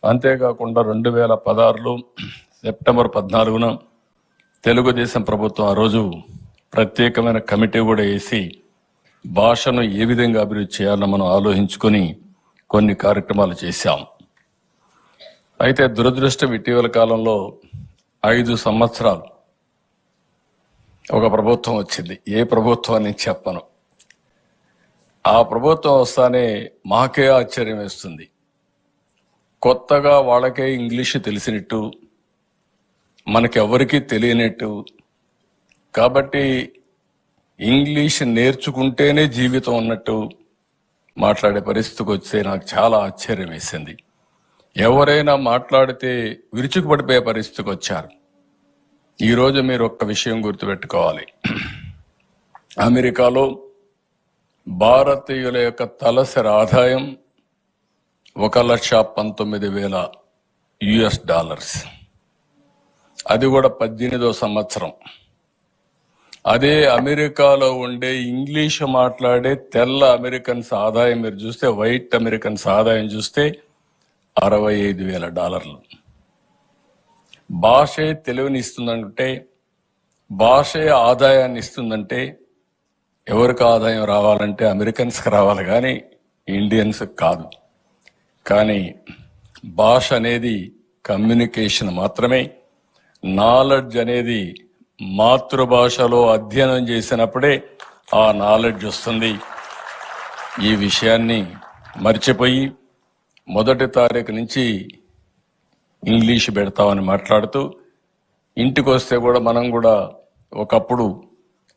అంతేకాకుండా 2016లో సెప్టెంబర్ 14న తెలుగుదేశం ప్రభుత్వం ఆ రోజు ప్రత్యేకమైన కమిటీ కూడా వేసి భాషను ఏ విధంగా అభివృద్ధి చేయాలని మనం ఆలోచించుకొని కొన్ని కార్యక్రమాలు చేశాం. అయితే దురదృష్టం ఇటీవల కాలంలో 5 సంవత్సరాలు ఒక ప్రభుత్వం వచ్చింది. ఏ ప్రభుత్వం అని చెప్పను. ఆ ప్రభుత్వం వస్తానే మాకే ఆశ్చర్యం వేస్తుంది. కొత్తగా వాళ్ళకే ఇంగ్లీషు తెలిసినట్టు, మనకెవరికీ తెలియనట్టు, కాబట్టి ఇంగ్లీష్ నేర్చుకుంటేనే జీవితం ఉన్నట్టు మాట్లాడే పరిస్థితికి వస్తే నాకు చాలా ఆశ్చర్యం వేసింది. ఎవరైనా మాట్లాడితే విరుచుకుపడిపోయే పరిస్థితికి వచ్చారు. ఈరోజు మీరు ఒక్క విషయం గుర్తుపెట్టుకోవాలి. అమెరికాలో భారతీయుల యొక్క తలసరి ఆదాయం $1,19,000. అది కూడా 18వ సంవత్సరం. అదే అమెరికాలో ఉండే ఇంగ్లీష్ మాట్లాడే తెల్ల అమెరికన్స్ ఆదాయం మీరు చూస్తే, వైట్ అమెరికన్స్ ఆదాయం చూస్తే $65,000. భాషే తెలివిని ఇస్తుందంటే, భాషే ఆదాయాన్ని ఇస్తుందంటే, ఎవరికి ఆదాయం రావాలంటే అమెరికన్స్కి రావాలి కానీ ఇండియన్స్ కాదు. కానీ భాష అనేది కమ్యూనికేషన్ మాత్రమే. నాలెడ్జ్ అనేది మాతృభాషలో అధ్యయనం చేసినప్పుడే ఆ నాలెడ్జ్ వస్తుంది. ఈ విషయాన్ని మర్చిపోయి 1వ తారీఖు నుంచి ఇంగ్లీష్ పెడతామని మాట్లాడుతూ, ఇంటికి వస్తే కూడా మనం కూడా ఒకప్పుడు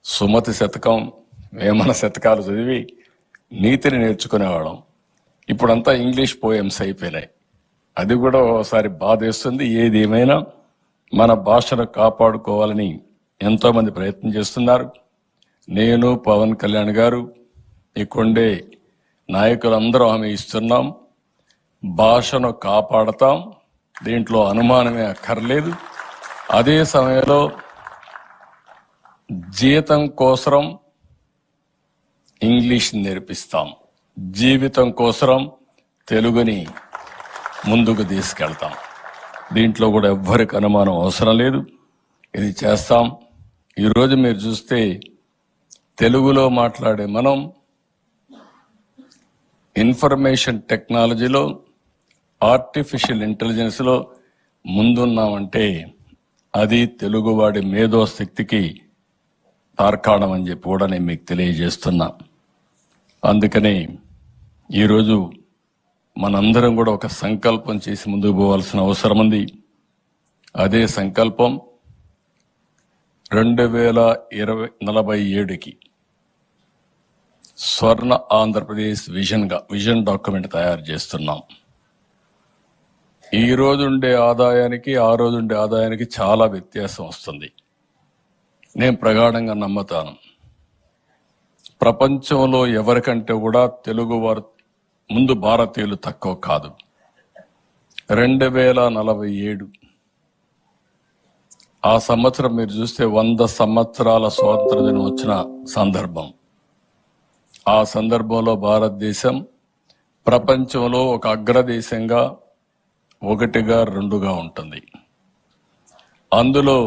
సుమతి శతకం, వేమన శతకాలు చదివి నీతిని నేర్చుకునేవాళ్ళం. ఇప్పుడంతా ఇంగ్లీష్ పోయమ్స్ అయిపోయినాయి. అది కూడా ఒకసారి బాధేస్తుంది. ఏది ఏమైనా మన భాషను కాపాడుకోవాలని ఎంతో మంది ప్రయత్నం చేస్తున్నారు. నేను, పవన్ కళ్యాణ్ గారు, ఇక్కడే నాయకులందరూ హామీ ఇస్తున్నాం, భాషను కాపాడతాం. దీంట్లో అనుమానమే అక్కర్లేదు. అదే సమయంలో జీతం కోసం ఇంగ్లీష్ నేర్పిస్తాం, జీవితం కోసం తెలుగుని ముందుకు తీసుకెళ్తాం. దీంట్లో కూడా ఎవ్వరికి అనుమానం అవసరం లేదు. ఇది చేస్తాం. ఈరోజు మీరు చూస్తే తెలుగులో మాట్లాడే మనం ఇన్ఫర్మేషన్ టెక్నాలజీలో, ఆర్టిఫిషియల్ ఇంటెలిజెన్స్లో ముందున్నామంటే అది తెలుగువాడి మేధో శక్తికి తార్కాణం అని చెప్పి కూడా నేను మీకు తెలియజేస్తున్నా. అందుకనే ఈరోజు మనందరం కూడా ఒక సంకల్పం చేసి ముందుకు పోవాల్సిన అవసరం ఉంది. అదే సంకల్పం 2047కి స్వర్ణ ఆంధ్రప్రదేశ్ విజన్ డాక్యుమెంట్ తయారు చేస్తున్నాం. ఈ రోజు ఉండే ఆదాయానికి ఆ రోజు ఉండే ఆదాయానికి చాలా వ్యత్యాసం వస్తుంది. నేను ప్రగాఢంగా నమ్ముతాను, ప్రపంచంలో ఎవరికంటే కూడా తెలుగు వారు ముందు భారతీయులు తక్కువ కాదు. 2047 ఆ సంవత్సరం మీరు చూస్తే 100 సంవత్సరాల స్వాతంత్ర దినం వచ్చిన సందర్భం. ఆ సందర్భంలో భారతదేశం ప్రపంచంలో ఒక అగ్రదేశంగా 1గా 2గా ఉంటుంది. అందులో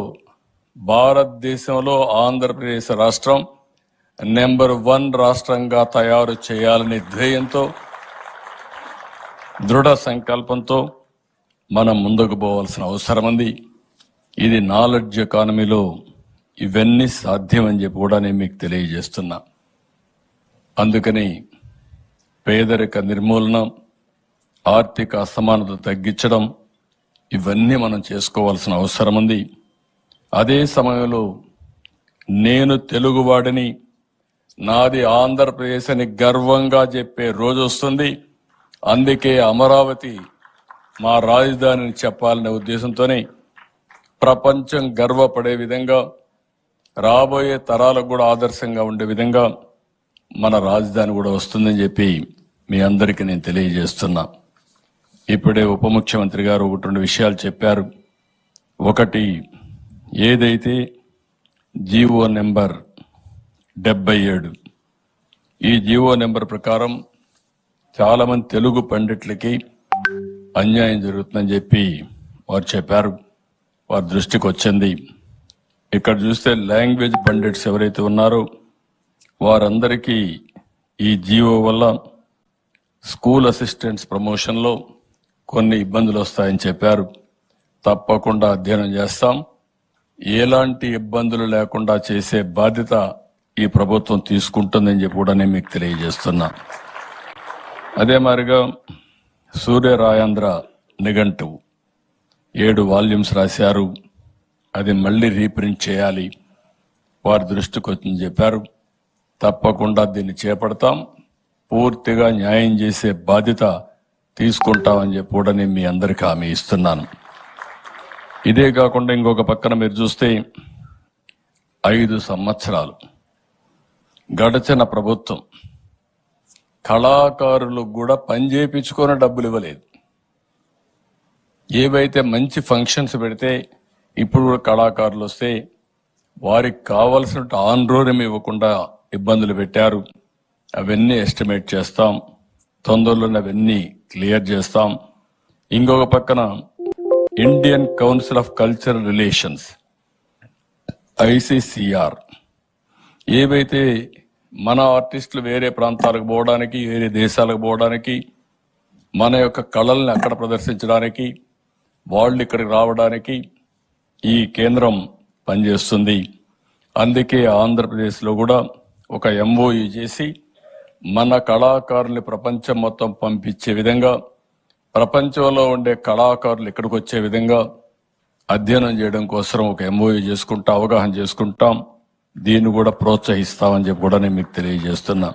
భారతదేశంలో ఆంధ్రప్రదేశ్ రాష్ట్రం నెంబర్ 1 రాష్ట్రంగా తయారు చేయాలనే ధ్యేయంతో, దృఢ సంకల్పంతో మనం ముందుకు పోవాల్సిన అవసరం ఉంది. ఇది నాలెడ్జ్ ఎకానమీలో ఇవన్నీ సాధ్యమని చెప్పి కూడా నేను మీకు తెలియజేస్తున్నా. అందుకని పేదరిక నిర్మూలన, ఆర్థిక అసమానత తగ్గించడం, ఇవన్నీ మనం చేసుకోవాల్సిన అవసరం ఉంది. అదే సమయంలో నేను తెలుగువాడిని, నాది ఆంధ్రప్రదేశ్ అని గర్వంగా చెప్పే రోజు వస్తుంది. అందుకే అమరావతి మా రాజధానిని చెప్పాలనే ఉద్దేశంతోనే ప్రపంచం గర్వపడే విధంగా, రాబోయే తరాలకు కూడా ఆదర్శంగా ఉండే విధంగా మన రాజధాని కూడా వస్తుందని చెప్పి మీ అందరికీ నేను తెలియజేస్తున్నా. ఇప్పుడే ఉప ముఖ్యమంత్రి గారు 1-2 విషయాలు చెప్పారు. ఒకటి, ఏదైతే జీవో నెంబర్ 77, ఈ జీవో నెంబర్ ప్రకారం చాలా మంది తెలుగు పండిట్లకి అన్యాయం జరుగుతుందని చెప్పి వారు చెప్పారు. వారి దృష్టికి వచ్చింది. ఇక్కడ చూస్తే లాంగ్వేజ్ పండిట్స్ ఎవరైతే ఉన్నారో వారందరికీ ఈ జీవో వల్ల స్కూల్ అసిస్టెంట్స్ ప్రమోషన్లో కొన్ని ఇబ్బందులు వస్తాయని చెప్పారు. తప్పకుండా అధ్యయనం చేస్తాం. ఎలాంటి ఇబ్బందులు లేకుండా చేసే బాధ్యత ఈ ప్రభుత్వం తీసుకుంటుందని చెప్పి కూడా నేను మీకు తెలియజేస్తున్నా. అదే మాదిరిగా సూర్య రాయాంధ్ర నిఘంటువు 7 వాల్యూమ్స్ రాశారు. అది మళ్ళీ రీప్రింట్ చేయాలి. వారి దృష్టికి వచ్చింది చెప్పారు. తప్పకుండా దీన్ని చేపడతాం. పూర్తిగా న్యాయం చేసే బాధ్యత తీసుకుంటామని చెప్పి కూడా నేను మీ అందరికీ హామీ ఇస్తున్నాను. ఇదే కాకుండా ఇంకొక పక్కన మీరు చూస్తే 5 సంవత్సరాలు గడచిన ప్రభుత్వం కళాకారులకు కూడా పని చేయించుకొని డబ్బులు ఇవ్వలేదు. ఏవైతే మంచి ఫంక్షన్స్ పెడితే ఇప్పుడు కూడా కళాకారులు వస్తే వారికి కావలసిన ఆన్రోరం ఇవ్వకుండా ఇబ్బందులు పెట్టారు. అవన్నీ ఎస్టిమేట్ చేస్తాం. తొందరలోనే అవన్నీ క్లియర్ చేస్తాం. ఇంకొక పక్కన Indian council of cultural relations ICCR ఏవైతే మన ఆర్టిస్టులు వేరే ప్రాంతాలకు పోవడానికి, వేరే దేశాలకు పోవడానికి, మన యొక్క కళల్ని అక్కడ ప్రదర్శించడానికి, వాళ్ళు ఇక్కడికి రావడానికి ఈ కేంద్రం పనిచేస్తుంది. అందుకే ఆంధ్రప్రదేశ్లో కూడా ఒక MOU చేసి మన కళాకారుల్ని ప్రపంచం మొత్తం పంపించే విధంగా, ప్రపంచంలో ఉండే కళాకారులు ఇక్కడికి వచ్చే విధంగా అధ్యయనం చేయడం కోసం ఒక MOU చేసుకుంటా, అవగాహన చేసుకుంటాం. దీన్ని కూడా ప్రోత్సహిస్తామని చెప్పి కూడా నేను మీకు తెలియజేస్తున్నా.